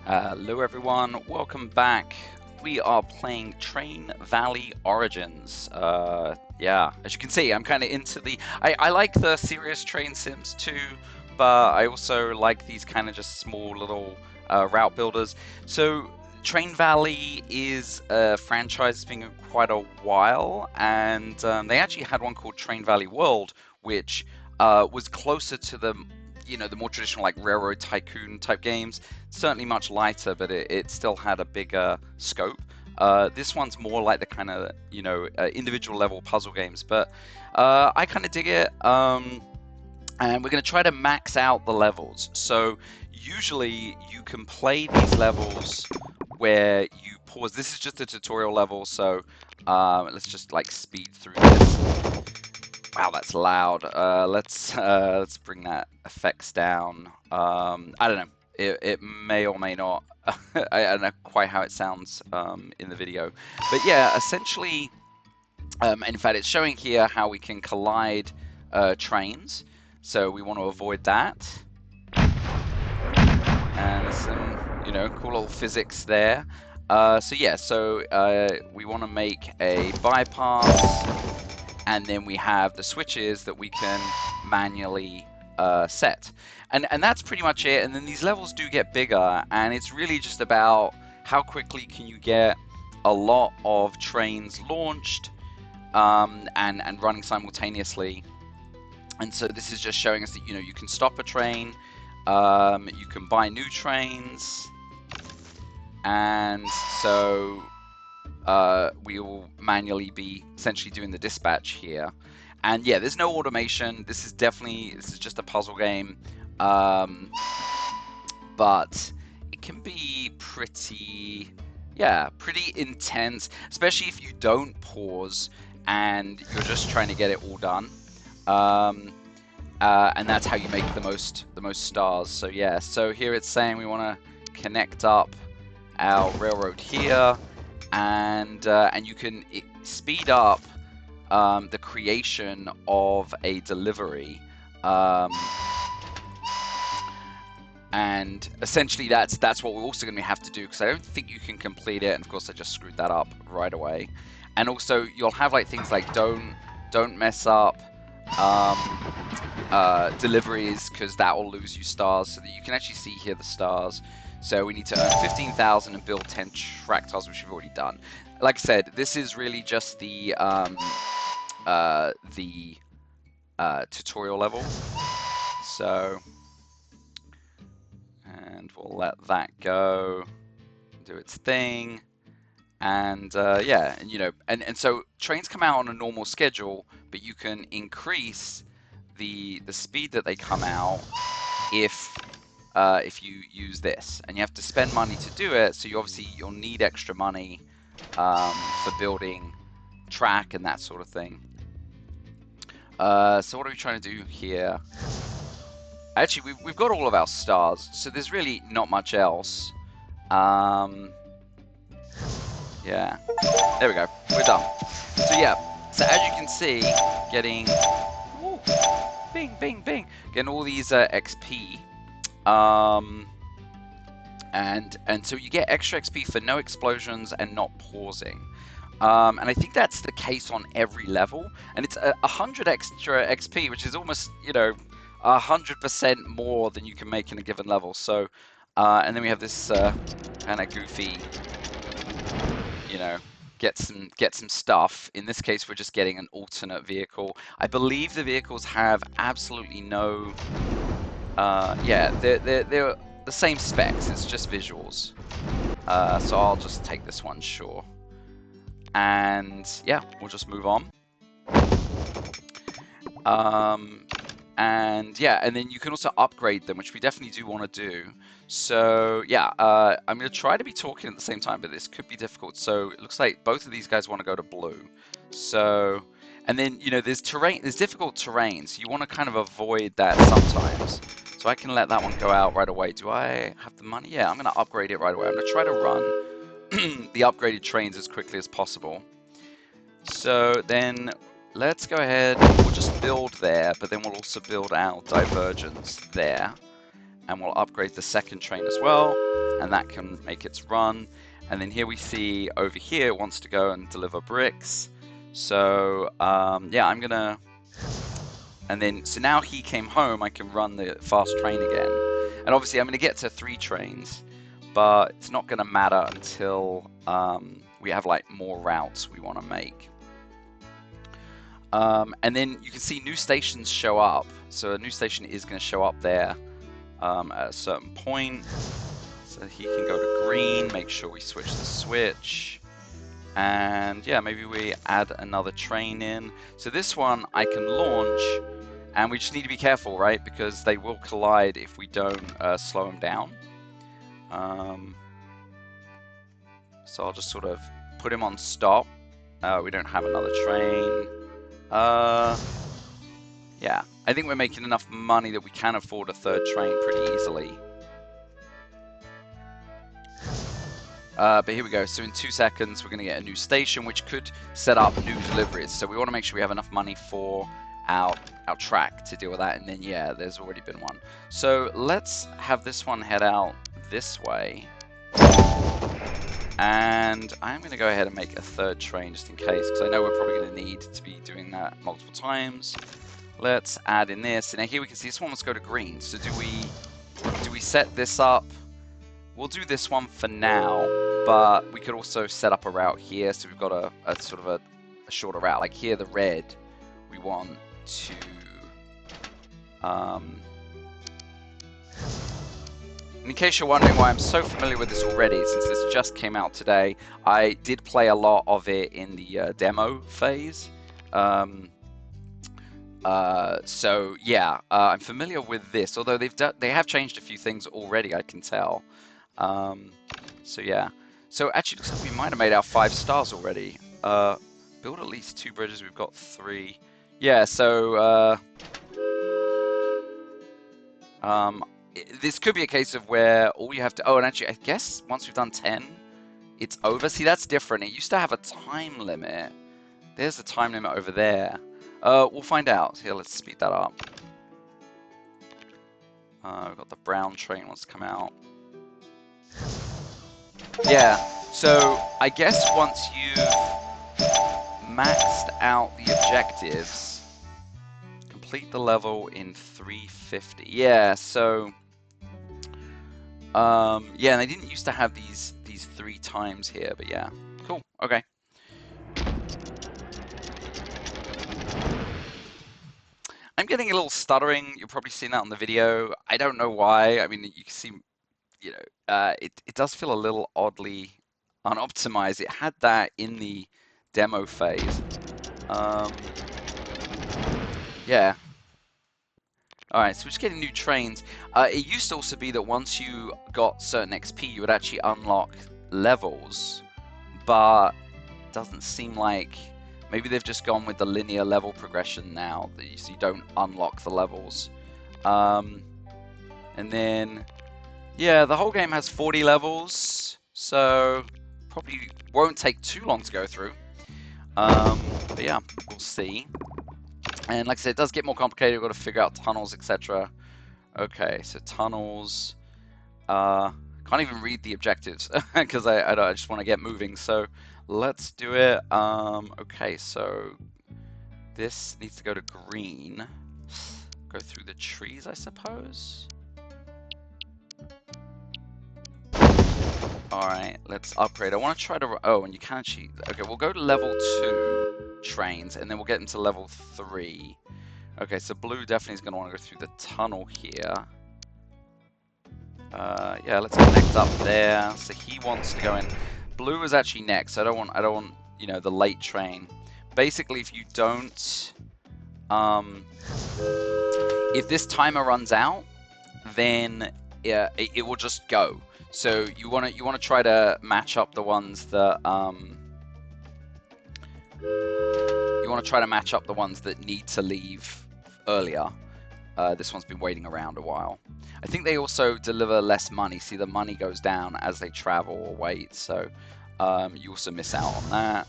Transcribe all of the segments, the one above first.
Hello everyone, welcome back. We are playing Train Valley Origins. Yeah, as you can see, I'm kind of into the... I like the serious train sims too, but I also like these kind of just small little route builders. So Train Valley is a franchise that's been quite a while, and they actually had one called Train Valley World, which was closer to the more traditional like railroad tycoon type games. Certainly much lighter, but it still had a bigger scope. This one's more like the kind of individual level puzzle games, but I kind of dig it. And we're going to try to max out the levels. So usually you can play these levels where you pause. This is just a tutorial level, so let's just like speed through this. Wow, that's loud. Let's bring that effects down. I don't know. It may or may not. I don't know quite how it sounds in the video, but yeah, essentially, in fact, it's showing here how we can collide trains. So we want to avoid that, and some cool little physics there. So yeah, we want to make a bypass. And then we have the switches that we can manually set. And that's pretty much it. And then these levels do get bigger, and it's really just about how quickly can you get a lot of trains launched and running simultaneously. And so this is just showing us that you can stop a train, you can buy new trains, and so we will manually be essentially doing the dispatch here. And yeah, there's no automation. This is just a puzzle game. But it can be pretty intense, especially if you don't pause and you're just trying to get it all done. And that's how you make the most stars. So yeah, so here it's saying we want to connect up our railroad here. And you can speed up the creation of a delivery, and essentially that's what we're also going to have to do, because I don't think you can complete it, and of course I just screwed that up right away. And also you'll have like things like don't mess up deliveries, because that will lose you stars, so that you can actually see here the stars. So we need to earn 15,000 and build 10 track tiles, which we've already done. Like I said, this is really just the tutorial level. So, and we'll let that go, do its thing. And yeah, and so trains come out on a normal schedule, but you can increase the speed that they come out if you use this, and you have to spend money to do it. So you'll need extra money for building track and that sort of thing. So what are we trying to do here? Actually, we've got all of our stars, so there's really not much else. Yeah, there we go. We're done. So yeah, so as you can see, getting bing, bing, bing, getting all these XP. And so you get extra XP for no explosions and not pausing. And I think that's the case on every level. And it's 100 extra XP, which is almost, 100% more than you can make in a given level. So, and then we have this kind of goofy, get some stuff. In this case, we're just getting an alternate vehicle. I believe the vehicles have absolutely no... yeah, they're the same specs, it's just visuals. So I'll just take this one, sure. And yeah, we'll just move on. And yeah, and then you can also upgrade them, which we definitely do want to do. So yeah, I'm going to try to be talking at the same time, but this could be difficult. So it looks like both of these guys want to go to blue. So, and then, there's difficult terrain, so you want to kind of avoid that sometimes. So I can let that one go out right away. Do I have the money? Yeah, I'm going to upgrade it right away. I'm going to try to run the upgraded trains as quickly as possible. So then let's go ahead, we'll just build there, but then we'll also build our divergence there. and we'll upgrade the second train as well, and that can make its run. And then here we see over here it wants to go and deliver bricks. So yeah, I'm gonna, and then so now he came home, I can run the fast train again. And obviously I'm gonna get to 3 trains, but it's not gonna matter until we have like more routes we want to make. And then you can see new stations show up. So a new station is going to show up there at a certain point. So he can go to green, make sure we switch the switch. And yeah, maybe we add another train in. So this one I can launch, and we just need to be careful, right? Because they will collide if we don't slow them down. So I'll just sort of put him on stop. We don't have another train. Yeah, I think we're making enough money that we can afford a 3rd train pretty easily. But here we go. So in 2 seconds, we're going to get a new station, which could set up new deliveries. So we want to make sure we have enough money for our track to deal with that. And then, yeah, there's already been one. So let's have this one head out this way. And I'm going to go ahead and make a 3rd train just in case, because I know we're probably going to need to be doing that multiple times. Let's add in this. And now here we can see this one wants to go to green. So do we set this up? We'll do this one for now, but we could also set up a route here. So we've got a sort of a shorter route. Like here, the red, we want to... In case you're wondering why I'm so familiar with this already, since this just came out today, I did play a lot of it in the demo phase. So yeah, I'm familiar with this, although they have changed a few things already, I can tell. So yeah. So actually, looks like we might have made our 5 stars already. Build at least 2 bridges, we've got 3. Yeah, so... this could be a case of where all you have to... Oh, and actually, I guess once we've done 10, it's over. See, that's different. It used to have a time limit. There's a time limit over there. We'll find out. Here, let's speed that up. We've got the brown train wants to come out. Yeah, so I guess once you've maxed out the objectives, complete the level in 350. Yeah, so... yeah, and they didn't used to have these 3 times here, but yeah. Cool, okay. I'm getting a little stuttering. You're probably seeing that on the video. I don't know why. I mean, you can see, you know, it does feel a little oddly unoptimized. It had that in the demo phase. Yeah. All right, so we're just getting new trains. It used to also be that once you got certain XP, you would actually unlock levels, but it doesn't seem like... Maybe they've just gone with the linear level progression now, so you don't unlock the levels. And then, yeah, the whole game has 40 levels, so probably won't take too long to go through. But yeah, we'll see. And like I said, it does get more complicated. We've got to figure out tunnels, etc. Okay, so tunnels. Can't even read the objectives because I just want to get moving. So let's do it. Okay, so this needs to go to green. Go through the trees, I suppose. All right, let's upgrade. I want to try to... Oh, and you can actually... Okay, we'll go to level 2 trains, and then we'll get into level 3. Okay, so blue definitely is going to want to go through the tunnel here. Yeah, let's connect up there. So he wants to go in. Blue is actually next. So I don't want, you know, the late train. Basically, if you don't... if this timer runs out, then it will just go. So you want to try to match up the ones that need to leave earlier. This one's been waiting around a while. I think they also deliver less money. See, the money goes down as they travel or wait. So you also miss out on that.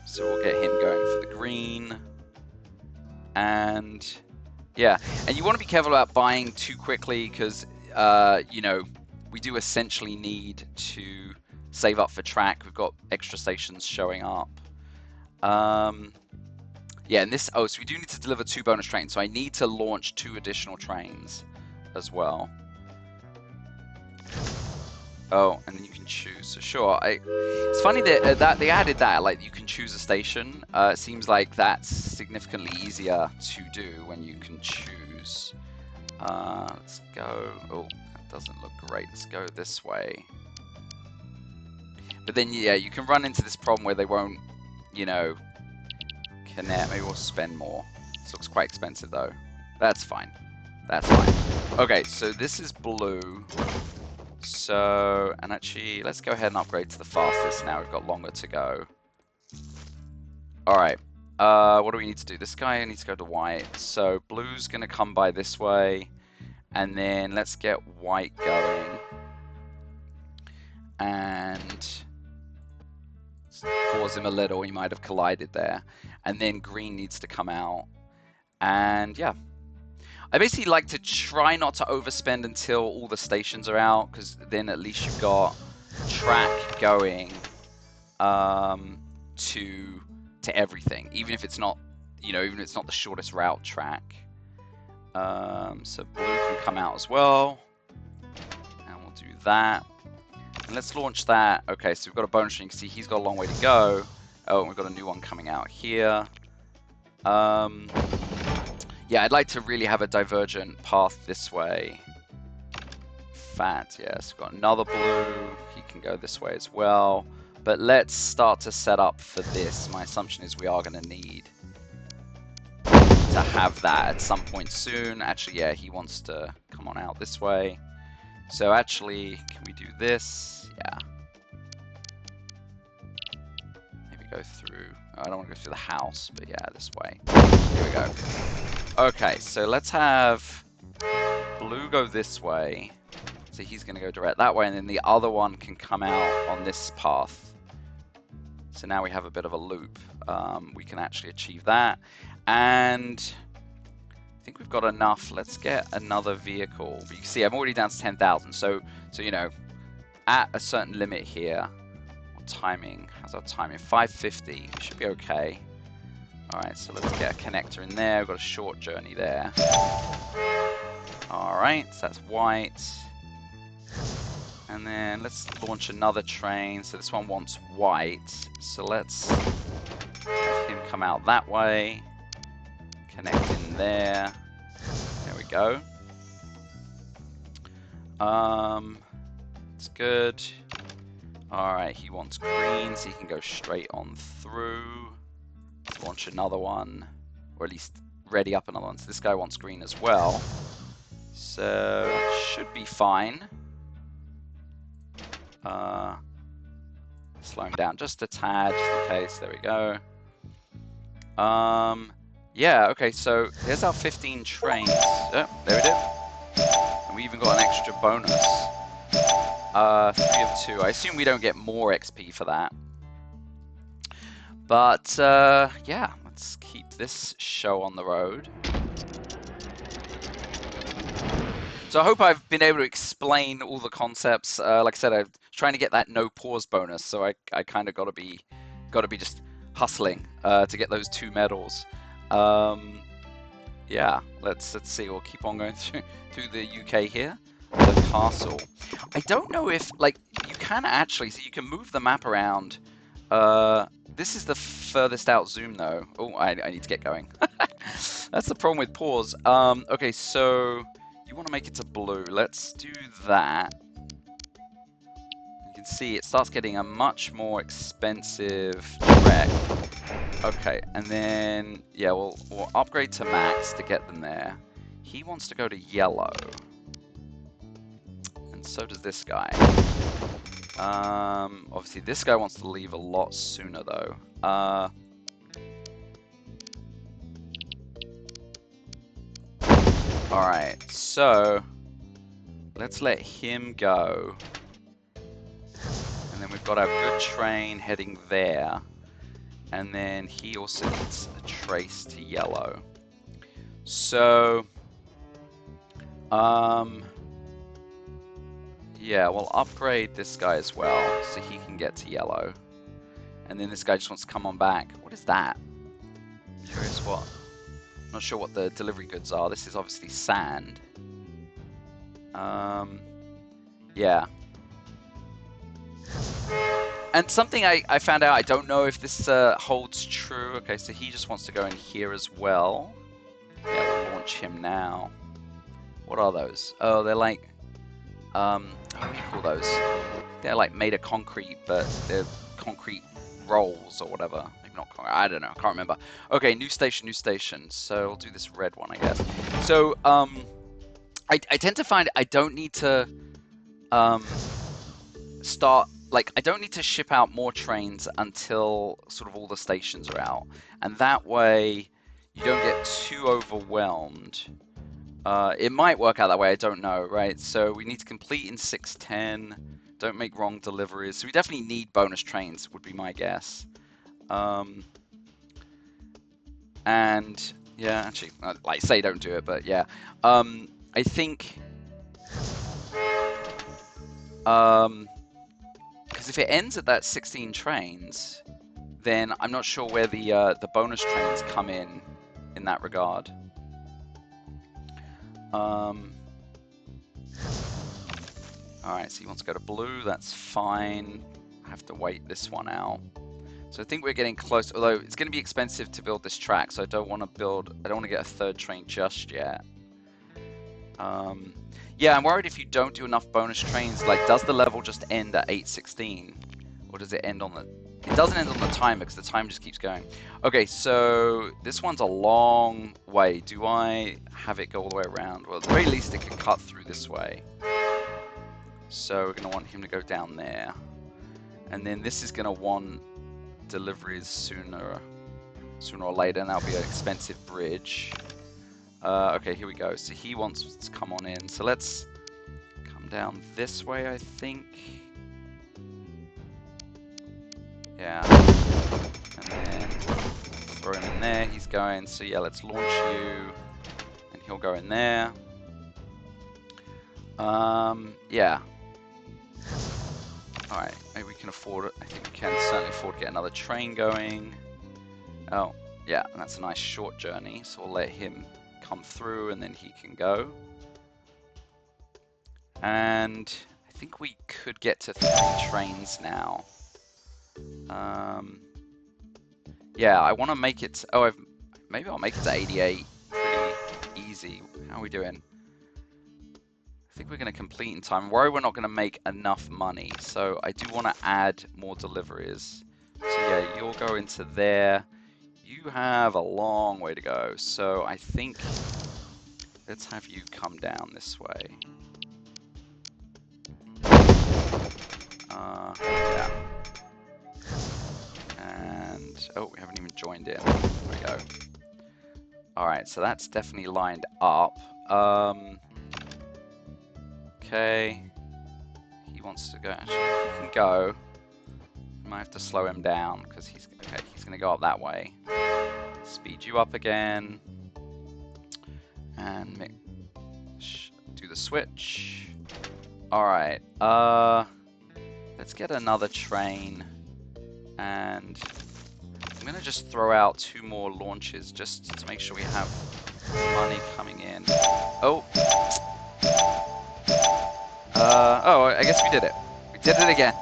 So we'll get him going for the green. And yeah, and you want to be careful about buying too quickly because you know, we do essentially need to save up for track. We've got extra stations showing up. Yeah, and this, oh, so we do need to deliver 2 bonus trains, so I need to launch 2 additional trains as well. Oh, and then you can choose. So sure, it's funny that they added that, like you can choose a station. It seems like that's significantly easier to do when you can choose. Let's go. Oh, that doesn't look great. Let's go this way. But then, yeah, you can run into this problem where they won't, you know, connect. Maybe we'll spend more. This looks quite expensive though. That's fine. That's fine. Okay, so this is blue. So, and actually, let's go ahead and upgrade to the fastest now. We've got longer to go. Alright. What do we need to do? This guy needs to go to white. So, blue's going to come by this way. And then let's get white going. And pause him a little. He might have collided there. And then green needs to come out. And yeah. I basically like to try not to overspend until all the stations are out, because then at least you've got track going to everything, even if it's not, you know, even if it's not the shortest route track. So blue can come out as well, and we'll do that. And let's launch that. Okay, so we've got a bonus. You can see he's got a long way to go. Oh, and we've got a new one coming out here. Yeah, I'd like to really have a divergent path this way. Fat, yes. We've got another blue. He can go this way as well. But let's start to set up for this. My assumption is we are going to need to have that at some point soon. Actually, yeah, he wants to come on out this way. So actually, can we do this? Yeah. Maybe go through. I don't want to go through the house, but yeah, this way. Here we go. Okay, so let's have blue go this way. So he's going to go direct that way, and then the other one can come out on this path. So now we have a bit of a loop. We can actually achieve that. And I think we've got enough. Let's get another vehicle. But you can see I'm already down to 10,000. So you know, at a certain limit here, timing, how's our timing? 550, we should be okay. Alright, so let's get a connector in there. We've got a short journey there. Alright, so that's white. And then let's launch another train. So this one wants white. So let's have him come out that way. Connect in there. There we go. It's good. Alright, he wants green, so he can go straight on through. Let's launch another one, or at least ready up another one. So this guy wants green as well. So it should be fine. Slow him down just a tad, just in case. There we go. Yeah, okay, so there's our 15 trains. Oh, there it is. And we even got an extra bonus. 3 of 2. I assume we don't get more XP for that. But, yeah, let's keep this show on the road. So I hope I've been able to explain all the concepts. Like I said, I'm trying to get that no pause bonus, so I kind of got to be just hustling to get those 2 medals. Yeah, let's see. We'll keep on going through the UK here. The castle. I don't know if, like, you can actually, so you can move the map around. This is the furthest out zoom, though. Oh, I need to get going. That's the problem with pause. Okay, so you want to make it to blue. Let's do that. You can see it starts getting a much more expensive trek. Okay, and then, yeah, we'll upgrade to max to get them there. He wants to go to yellow. And so does this guy. Obviously this guy wants to leave a lot sooner, though. Alright, so let's let him go. And then we've got our good train heading there. And then he also needs a trace to yellow. So, Yeah, we'll upgrade this guy as well, so he can get to yellow. And then this guy just wants to come on back. What is that? Curious what? Not sure what the delivery goods are. This is obviously sand. Yeah. And something I found out, I don't know if this holds true. Okay, so he just wants to go in here as well. Yeah, we'll launch him now. What are those? Oh, they're like, what do you call those? They're like made of concrete, but they're concrete rolls or whatever. Maybe not concrete, I don't know, I can't remember. Okay, new station, new station. So we'll do this red one, I guess. So, I tend to find I don't need to I don't need to ship out more trains until sort of all the stations are out. And that way, you don't get too overwhelmed. It might work out that way, I don't know, right? So we need to complete in 6:10. Don't make wrong deliveries. So we definitely need bonus trains, would be my guess. And yeah, actually, like say don't do it, but yeah. I think because if it ends at that 16 trains, then I'm not sure where the bonus trains come in that regard. Alright, so he wants to go to blue, that's fine. I have to wait this one out. So I think we're getting close, although it's going to be expensive to build this track, so I don't want to get a third train just yet. Yeah, I'm worried if you don't do enough bonus trains, like, does the level just end at 8:16? Or does it end on the... It doesn't end on the timer, because the time just keeps going. Okay, so this one's a long way. Do I have it go all the way around? Well, at the very least, it can cut through this way. So we're going to want him to go down there. And then this is going to want deliveries sooner or later, and that'll be an expensive bridge. Okay, here we go. So he wants to come on in. So let's come down this way, I think. Yeah. And then throw him in there. He's going. So yeah, let's launch you. And he'll go in there. Yeah. Alright, maybe we can afford it. I think we can certainly afford to get another train going. Oh, yeah, and that's a nice short journey. So we'll let him come through and then he can go. And I think we could get to 3 trains now. Yeah, I want to make it... Oh, maybe I'll make it to 88 pretty easy. How are we doing? I think we're going to complete in time. I'm worried we're not going to make enough money. So I do want to add more deliveries. So yeah, you'll go into there. You have a long way to go. So I think... Let's have you come down this way. Yeah. And, oh, we haven't even joined in. There we go. Alright, so that's definitely lined up. Okay. He wants to go. Actually, he can go. I might have to slow him down because he's going to go up that way. Speed you up again. And do the switch. Alright. Let's get another train. And I'm going to just throw out 2 more launches just to make sure we have money coming in. Oh. Oh, I guess we did it. We did it again.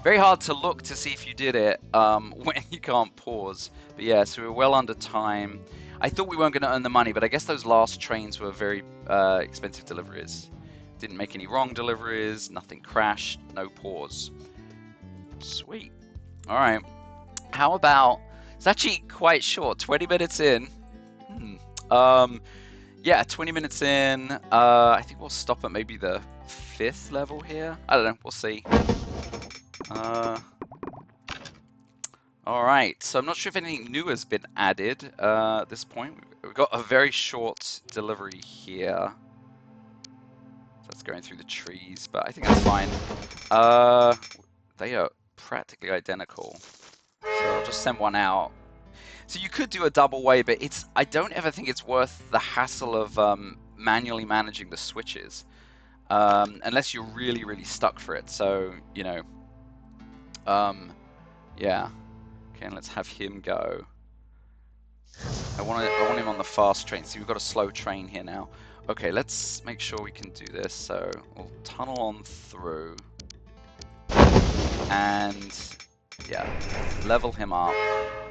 Very hard to look to see if you did it when you can't pause. But yeah, so we're well under time. I thought we weren't going to earn the money, but I guess those last trains were very expensive deliveries. Didn't make any wrong deliveries, nothing crashed, no pause. Sweet. Alright. How about... It's actually quite short, 20 minutes in. Yeah, 20 minutes in. I think we'll stop at maybe the 5th level here. I don't know, we'll see. Alright, so I'm not sure if anything new has been added at this point. We've got a very short delivery here. That's going through the trees, but I think that's fine. They are practically identical. So I'll just send one out. So you could do a double way, but I don't ever think it's worth the hassle of manually managing the switches. unless you're really, really stuck for it. So, you know, yeah. Okay, let's have him go. I want him on the fast train. See, we've got a slow train here now. Okay, let's make sure we can do this. So we'll tunnel on through. And, yeah, level him up.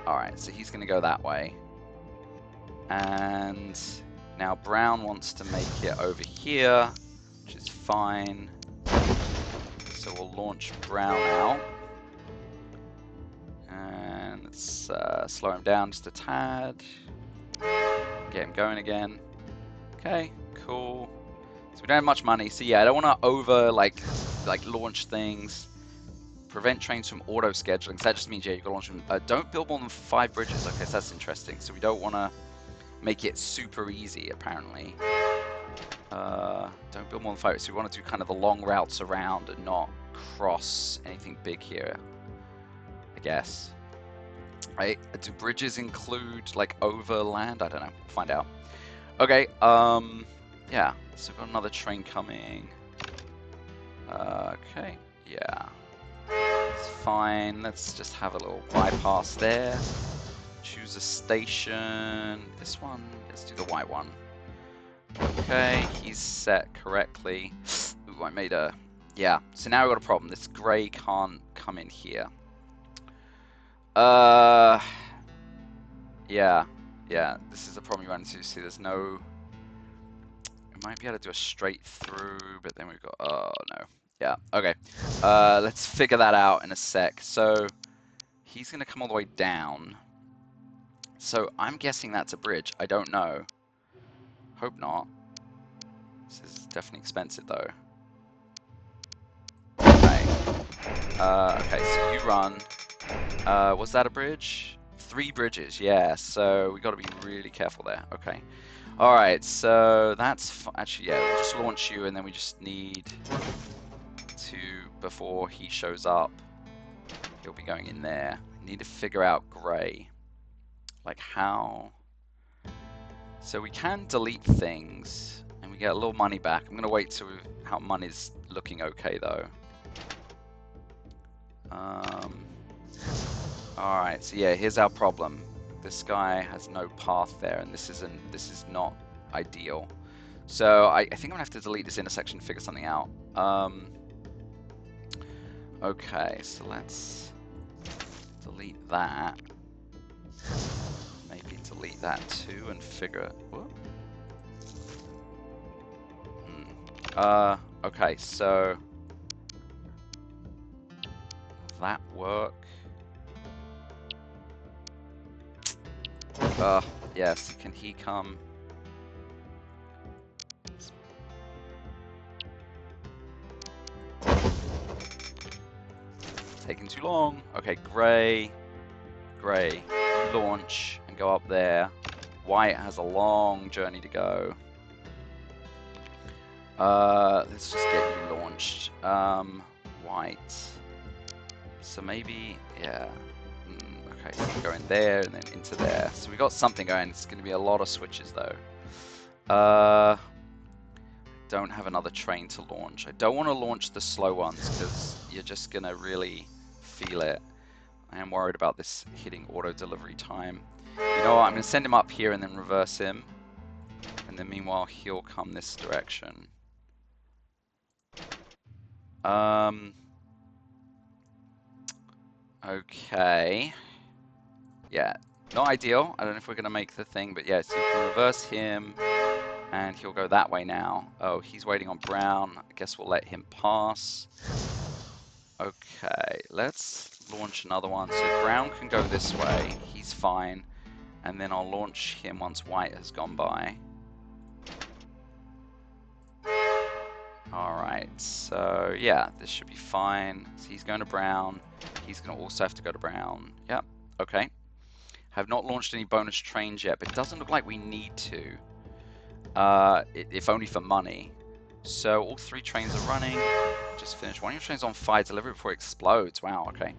Alright, so he's going to go that way. And now Brown wants to make it over here, which is fine. So we'll launch Brown out. And let's slow him down just a tad. Get him going again. Okay, cool. So we don't have much money. So yeah, I don't want to over like launch things. Prevent trains from auto scheduling. So that just means yeah, you got to launch them. Don't build more than 5 bridges. Okay, so that's interesting. So we don't want to make it super easy, apparently. Don't build more than 5. So we want to do kind of the long routes around and not cross anything big here, I guess. Right? Do bridges include like overland? I don't know. We'll find out. Okay. Yeah. So we've got another train coming. Okay. Yeah. It's fine. Let's just have a little bypass there. Choose a station. This one. Let's do the white one. Okay. He's set correctly. Ooh, I made a... Yeah. So now we've got a problem. This grey can't come in here. Yeah. Yeah. This is a problem you run into. See, there's no... We might be able to do a straight through, but then we've got... Oh, no. Yeah, okay. Let's figure that out in a sec. So, he's going to come all the way down. So, I'm guessing that's a bridge. I don't know. Hope not. This is definitely expensive, though. Okay. Okay, so you run. Was that a bridge? 3 bridges, yeah. So, we got to be really careful there. Okay. Alright, so that's... Actually, yeah, we'll just launch you, and then we just need... before he shows up, he'll be going in there. We need to figure out grey. Like how... So we can delete things, and we get a little money back. I'm going to wait till how money's looking okay, though. Alright, so yeah, here's our problem. This guy has no path there, and this is not ideal. So I think I'm going to have to delete this intersection and figure something out. Okay, so let's delete that. Maybe delete that too and figure it. Okay, so that work. Yes, can he come? Taking too long. Okay, grey. Grey. You launch and go up there. White has a long journey to go. Let's just get you launched. White. So maybe, yeah. Okay, so go in there and then into there. So we got something going. It's going to be a lot of switches though. Don't have another train to launch. I don't want to launch the slow ones because you're just going to really feel it. I am worried about this hitting auto delivery time. You know what? I'm going to send him up here and then reverse him. And then meanwhile, he'll come this direction. Okay. Yeah, not ideal. I don't know if we're going to make the thing, but yeah, so you can reverse him. And he'll go that way now. Oh, he's waiting on Brown. I guess we'll let him pass. Okay, let's launch another one. So Brown can go this way. He's fine. And then I'll launch him once White has gone by. Alright, so yeah, this should be fine. So he's going to Brown. He's going to also have to go to Brown. Yep, okay. Have not launched any bonus trains yet, but it doesn't look like we need to. If only for money. So all 3 trains are running. Just finished. One of your trains on fire. Deliver it before it explodes. Wow, okay.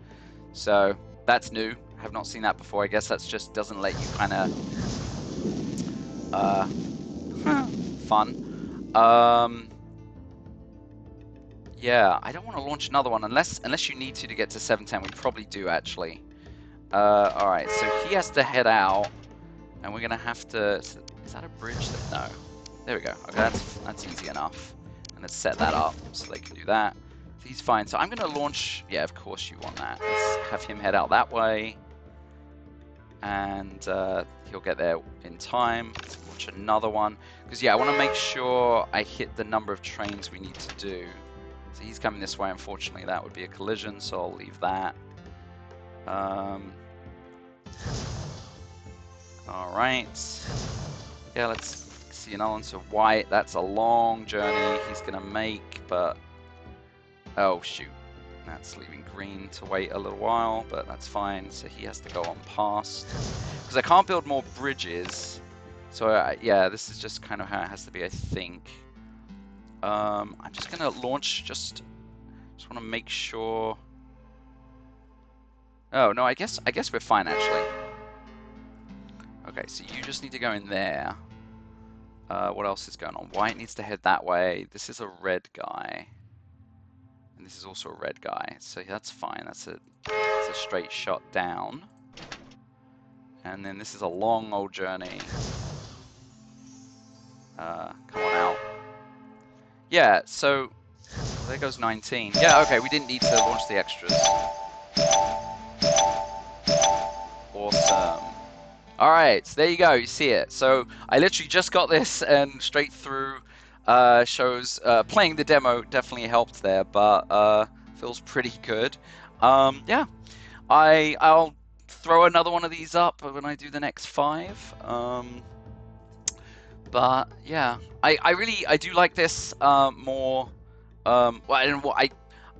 So that's new. Have not seen that before. I guess that's just doesn't let you kind of... fun. Yeah, I don't want to launch another one unless you need to get to 710. We probably do, actually. Alright, so he has to head out, and we're going to have to... Is that a bridge? No. There we go. Okay, that's easy enough. And let's set that up so they can do that. So he's fine. So I'm going to launch... Yeah, of course you want that. Let's have him head out that way. And he'll get there in time. Let's launch another one. Because, yeah, I want to make sure I hit the number of trains we need to do. So he's coming this way. Unfortunately, that would be a collision, so I'll leave that. Alright. Yeah, let's see another one. So white, that's a long journey he's going to make, but... Oh, shoot. That's leaving green to wait a little while, but that's fine. So he has to go on past. Because I can't build more bridges. So, yeah, this is just kind of how it has to be, I think. I'm just going to launch, just want to make sure... Oh, no, I guess we're fine, actually. Okay, so you just need to go in there. What else is going on? White needs to head that way. This is a red guy. And this is also a red guy. So that's fine. That's a straight shot down. And then this is a long old journey. Come on out. Yeah, so... There goes 19. Yeah, okay, we didn't need to launch the extras. Awesome. Alright, so there you go, you see it. So I literally just got this and straight through shows playing the demo definitely helped there, but feels pretty good. Yeah, I'll throw another one of these up when I do the next 5. But yeah, I do like this more. Well, I don't know what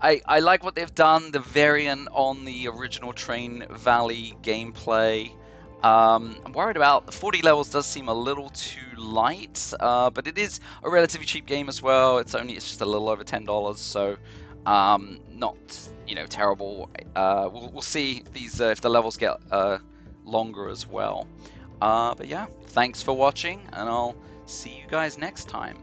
I like what they've done, the variant on the original Train Valley gameplay. I'm worried about the 40 levels does seem a little too light, but it is a relatively cheap game as well. It's just a little over $10, so not terrible. We'll see these if the levels get longer as well. But yeah, thanks for watching, and I'll see you guys next time.